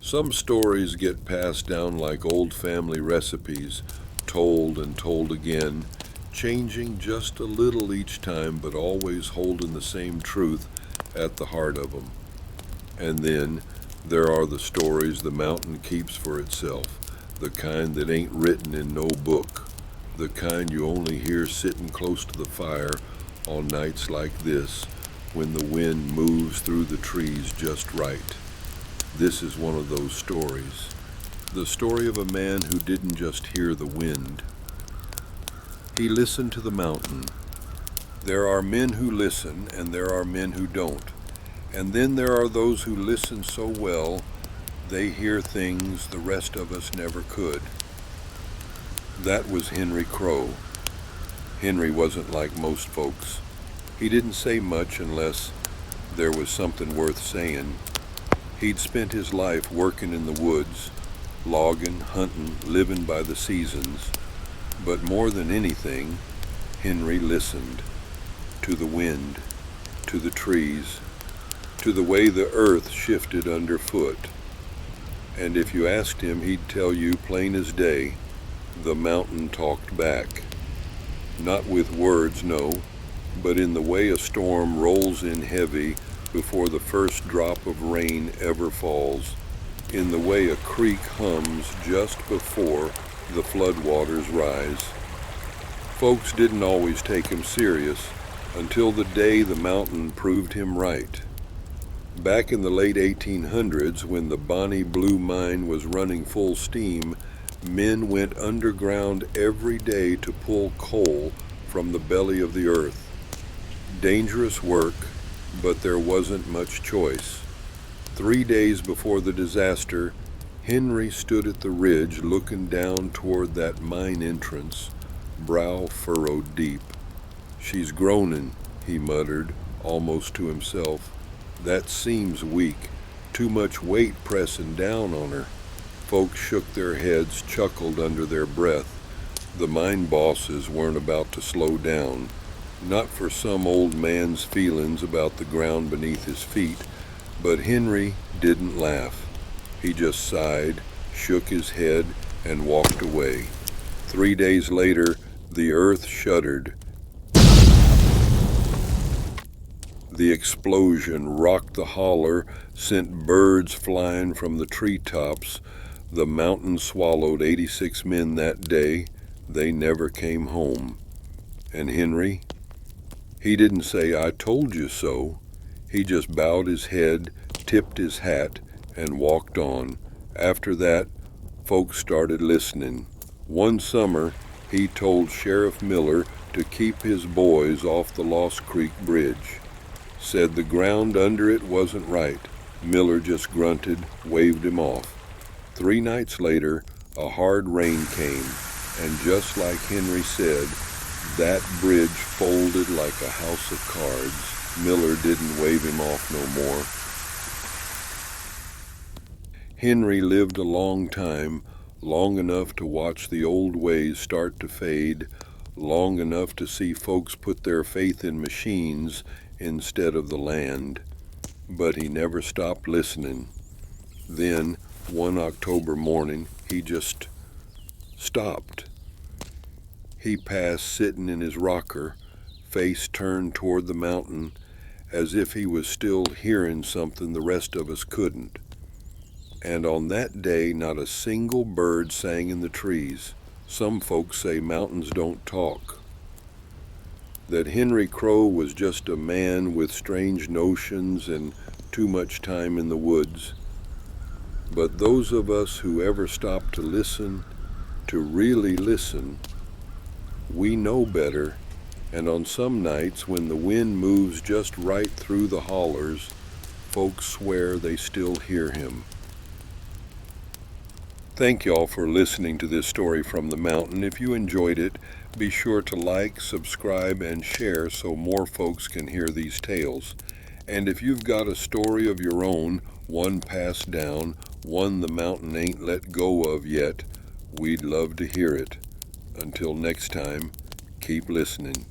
Some stories get passed down like old family recipes, told and told again, changing just a little each time but always holding the same truth at the heart of them. And then there are the stories the mountain keeps for itself, the kind that ain't written in no book, the kind you only hear sitting close to the fire on nights like this when the wind moves through the trees just right. This is one of those stories. The story of a man who didn't just hear the wind. He listened to the mountain. There are men who listen, and there are men who don't. And then there are those who listen so well, they hear things the rest of us never could. That was Henry Crowe. Henry wasn't like most folks. He didn't say much unless there was something worth saying. He'd spent his life working in the woods, logging, hunting, living by the seasons. But more than anything, Henry listened to the wind, to the trees, to the way the earth shifted underfoot. And if you asked him, he'd tell you plain as day, the mountain talked back. Not with words, no, but in the way a storm rolls in heavy before the first drop of rain ever falls, in the way a creek hums just before the floodwaters rise. Folks didn't always take him serious until the day the mountain proved him right. Back in the late 1800s, when the Bonny Blue Mine was running full steam, men went underground every day to pull coal from the belly of the earth. Dangerous work, but there wasn't much choice. 3 days before the disaster, Henry stood at the ridge looking down toward that mine entrance, brow furrowed deep. "She's groaning," he muttered, almost to himself. "That seems weak. Too much weight pressing down on her." Folks shook their heads, chuckled under their breath. The mine bosses weren't about to slow down. Not for some old man's feelings about the ground beneath his feet, but Henry didn't laugh. He just sighed, shook his head, and walked away. 3 days later, the earth shuddered. The explosion rocked the holler, sent birds flying from the treetops. The mountain swallowed 86 men that day. They never came home. And Henry? He didn't say, "I told you so." He just bowed his head, tipped his hat, and walked on. After that, folks started listening. One summer, he told Sheriff Miller to keep his boys off the Lost Creek Bridge. Said the ground under it wasn't right. Miller just grunted, waved him off. 3 nights later, a hard rain came, and just like Henry said, that bridge folded like a house of cards. Miller didn't wave him off no more. Henry lived a long time, long enough to watch the old ways start to fade, long enough to see folks put their faith in machines instead of the land. But he never stopped listening. Then, one October morning, he just stopped. He passed sitting in his rocker, face turned toward the mountain, as if he was still hearing something the rest of us couldn't. And on that day, not a single bird sang in the trees. Some folks say mountains don't talk. That Henry Crowe was just a man with strange notions and too much time in the woods. But those of us who ever stopped to listen, to really listen, we know better, and on some nights when the wind moves just right through the hollers, folks swear they still hear him. Thank y'all for listening to this story from the mountain. If you enjoyed it, be sure to like, subscribe, and share so more folks can hear these tales. And if you've got a story of your own, one passed down, one the mountain ain't let go of yet, we'd love to hear it. Until next time, keep listening.